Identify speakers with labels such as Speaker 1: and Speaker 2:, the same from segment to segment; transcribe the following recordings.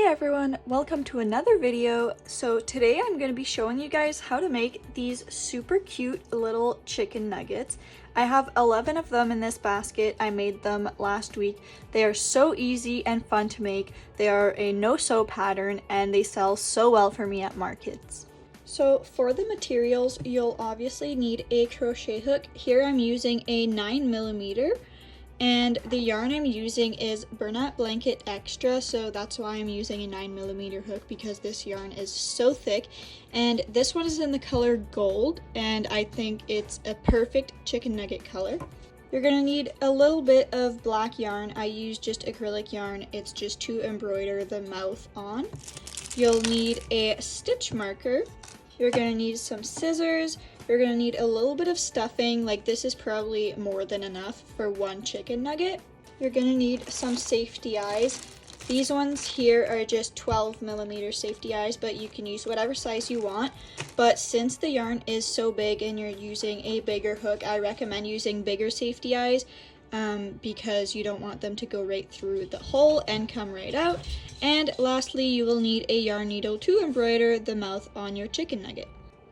Speaker 1: everyone, welcome to another video. So today I'm going to be showing you guys how to make these super cute little chicken nuggets. I have 11 of them in this basket. I made them last week. They are so easy and fun to make. They are a no-sew pattern and they sell so well for me at markets. So for the materials, you'll obviously need a crochet hook. Here I'm using a 9mm. And the yarn I'm using is Bernat Blanket Extra, so that's why I'm using a 9mm hook, because this yarn is so thick. And this one is in the color gold, and I think it's a perfect chicken nugget color. You're gonna need a little bit of black yarn. I use just acrylic yarn. It's just to embroider the mouth on. You'll need a stitch marker. You're gonna need some scissors. You're gonna need a little bit of stuffing, like this is probably more than enough for one chicken nugget. You're gonna need some safety eyes. These ones here are just 12mm safety eyes, but you can use whatever size you want. But since the yarn is so big and you're using a bigger hook, I recommend using bigger safety eyes because you don't want them to go right through the hole and come right out. And lastly, you will need a yarn needle to embroider the mouth on your chicken nugget.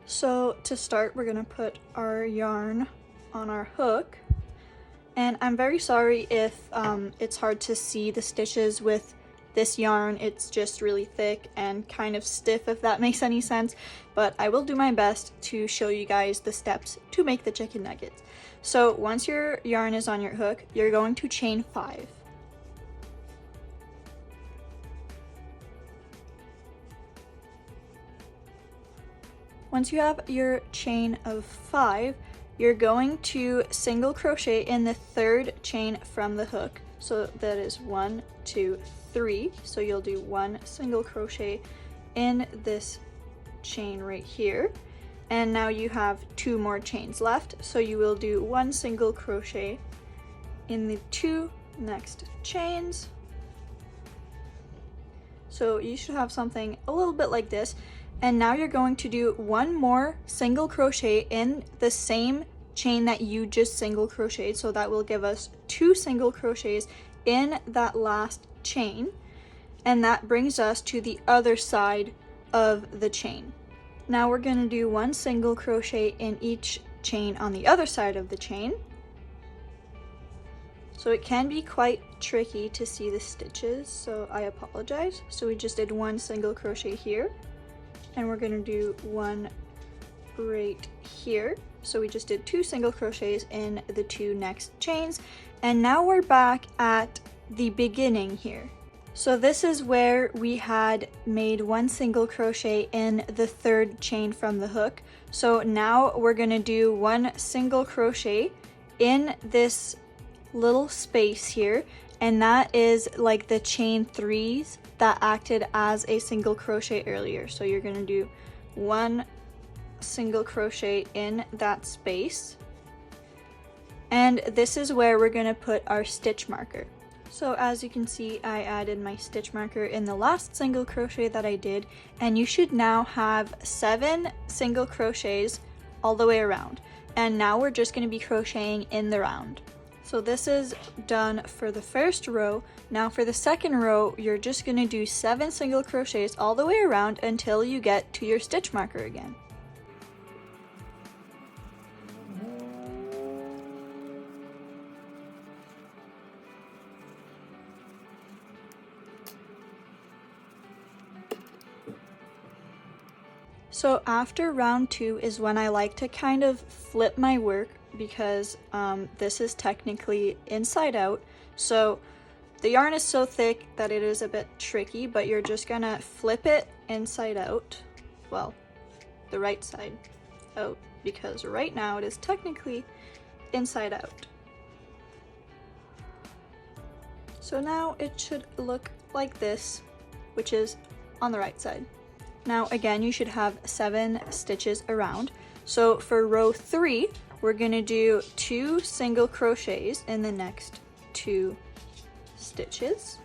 Speaker 1: So to start, we're gonna put our yarn on our hook, and I'm very sorry if it's hard to see the stitches with this yarn. It's just really thick and kind of stiff, if that makes any sense, but I will do my best to show you guys the steps to make the chicken nuggets. So once your yarn is on your hook, you're going to chain 5. Once you have your chain of 5, you're going to single crochet in the 3rd chain from the hook. So that is 1, 2, 3. So you'll do 1 single crochet in this chain right here. And now you have 2 more chains left. So you will do 1 single crochet in the 2 next chains. So you should have something a little bit like this. And now you're going to do 1 more single crochet in the same chain that you just single crocheted. So that will give us 2 single crochets in that last chain. And that brings us to the other side of the chain. Now we're going to do 1 single crochet in each chain on the other side of the chain. So it can be quite tricky to see the stitches, so I apologize. So we just did 1 single crochet here. And we're gonna do 1 right here. So we just did 2 single crochets in the 2 next chains. And now we're back at the beginning here. So this is where we had made 1 single crochet in the 3rd chain from the hook. So now we're gonna do 1 single crochet in this little space here. And that is like the chain 3s that acted as a single crochet earlier. So you're gonna do 1 single crochet in that space. And this is where we're gonna put our stitch marker. So as you can see, I added my stitch marker in the last single crochet that I did, and you should now have 7 single crochets all the way around. And now we're just gonna be crocheting in the round. So this is done for the first row. Now for the second row, you're just gonna do 7 single crochets all the way around until you get to your stitch marker again. So after round 2 is when I like to kind of flip my work, because this is technically inside out. So the yarn is so thick that it is a bit tricky, but you're just gonna flip it inside out. Well, the right side out, because right now it is technically inside out. So now it should look like this, which is on the right side. Now again, you should have 7 stitches around. So for row 3, we're gonna do 2 single crochets in the next 2 stitches.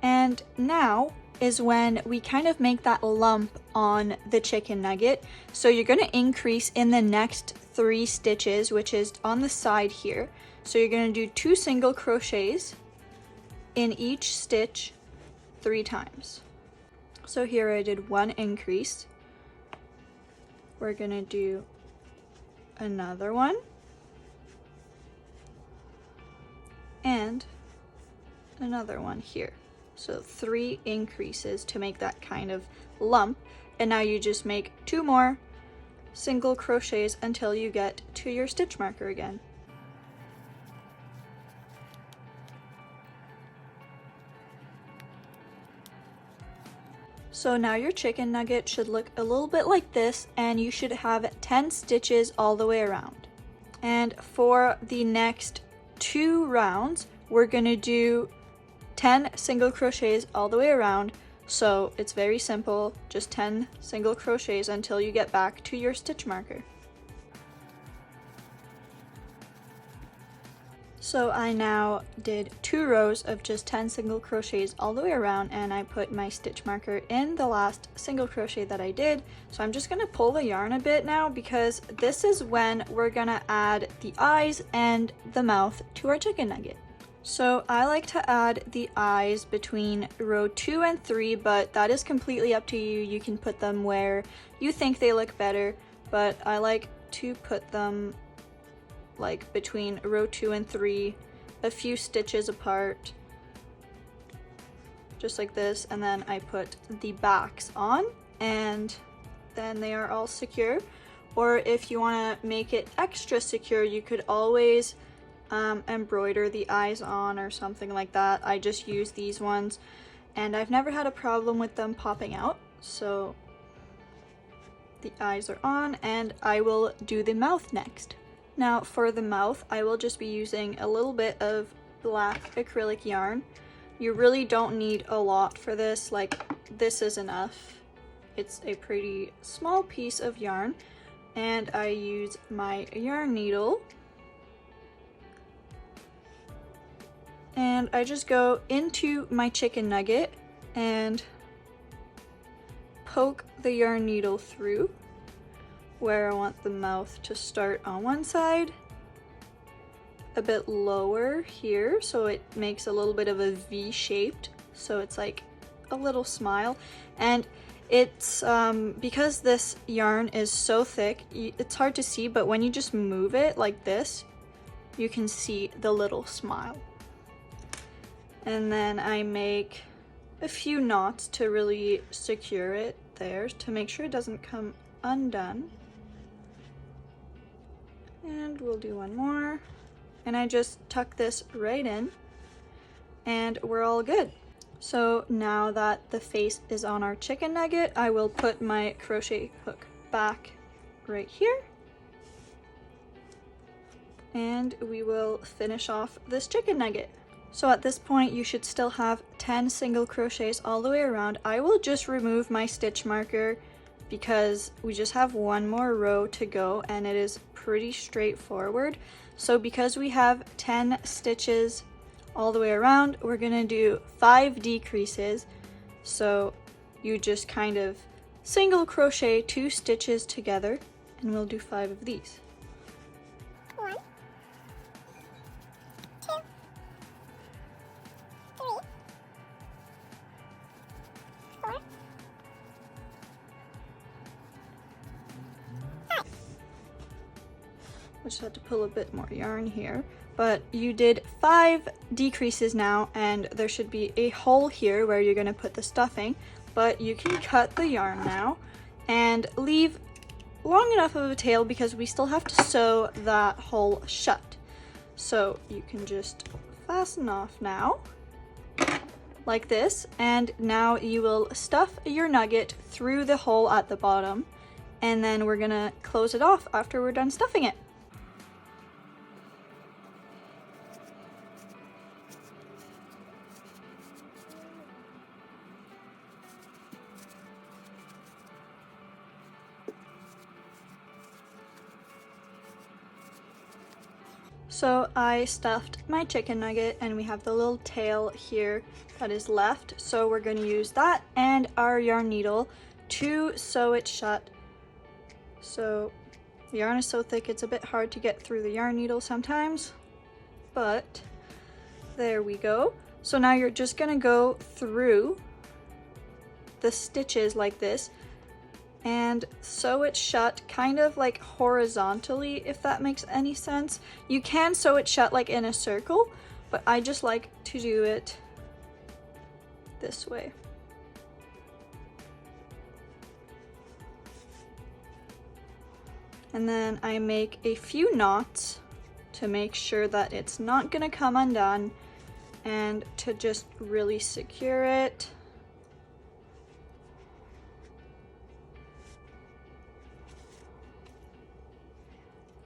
Speaker 1: And now is when we kind of make that lump on the chicken nugget. So you're gonna increase in the next 3 stitches, which is on the side here. So you're gonna do 2 single crochets in each stitch 3 times. So here I did 1 increase. We're gonna do another one and another one here. So 3 increases to make that kind of lump, and now you just make 2 more single crochets until you get to your stitch marker again. So now your chicken nugget should look a little bit like this, and you should have 10 stitches all the way around. And for the next 2 rounds, we're gonna do 10 single crochets all the way around. So it's very simple, just 10 single crochets until you get back to your stitch marker. So I now did 2 rows of just 10 single crochets all the way around, and I put my stitch marker in the last single crochet that I did. So I'm just gonna pull the yarn a bit now, because this is when we're gonna add the eyes and the mouth to our chicken nugget. So I like to add the eyes between row 2 and 3, but that is completely up to you. You can put them where you think they look better, but I like to put them like between row 2 and 3, a few stitches apart, just like this, and then I put the backs on, and then they are all secure. Or if you want to make it extra secure, you could always embroider the eyes on or something like that. I just use these ones, and I've never had a problem with them popping out. So the eyes are on, and I will do the mouth next. Now for the mouth, I will just be using a little bit of black acrylic yarn. You really don't need a lot for this, like this is enough. It's a pretty small piece of yarn, and I use my yarn needle. And I just go into my chicken nugget and poke the yarn needle through where I want the mouth to start on one side, a bit lower here, so it makes a little bit of a V shaped, so it's like a little smile. And it's because this yarn is so thick, it's hard to see, but when you just move it like this, you can see the little smile. And then I make a few knots to really secure it there, to make sure it doesn't come undone. And we'll do one more, and I just tuck this right in, and we're all good. So now that the face is on our chicken nugget, I will put my crochet hook back right here, and we will finish off this chicken nugget. So at this point, you should still have 10 single crochets all the way around. I will just remove my stitch marker because we just have one more row to go, and it is pretty straightforward. So because we have 10 stitches all the way around, we're gonna do 5 decreases. So you just kind of single crochet 2 stitches together, and we'll do 5 of these. I just had to pull a bit more yarn here, but you did 5 decreases now, and there should be a hole here where you're going to put the stuffing, but you can cut the yarn now and leave long enough of a tail because we still have to sew that hole shut. So you can just fasten off now like this, and now you will stuff your nugget through the hole at the bottom, and then we're gonna close it off after we're done stuffing it. So I stuffed my chicken nugget, and we have the little tail here that is left. So we're going to use that and our yarn needle to sew it shut. So the yarn is so thick it's a bit hard to get through the yarn needle sometimes, but there we go. So now you're just going to go through the stitches like this and sew it shut kind of like horizontally, if that makes any sense. You can sew it shut like in a circle, but I just like to do it this way. And then I make a few knots to make sure that it's not gonna come undone and to just really secure it.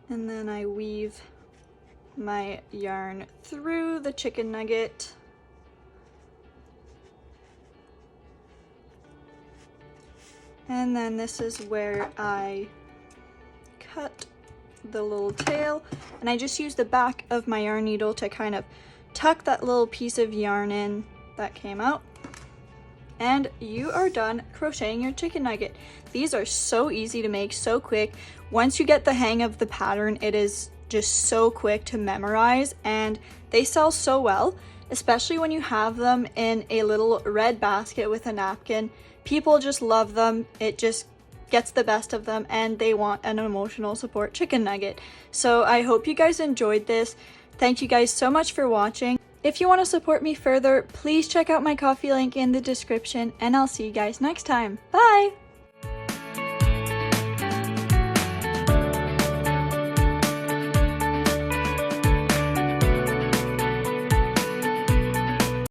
Speaker 1: And then I weave my yarn through the chicken nugget. And then this is where I cut the little tail, and I just use the back of my yarn needle to kind of tuck that little piece of yarn in that came out. And you are done crocheting your chicken nugget. These are so easy to make, so quick. Once you get the hang of the pattern, it is just so quick to memorize, and they sell so well, especially when you have them in a little red basket with a napkin. People just love them. It just gets the best of them, and they want an emotional support chicken nugget. So I hope you guys enjoyed this. Thank you guys so much for watching. If you want to support me further, please check out my Ko-fi link in the description, and I'll see you guys next time. Bye!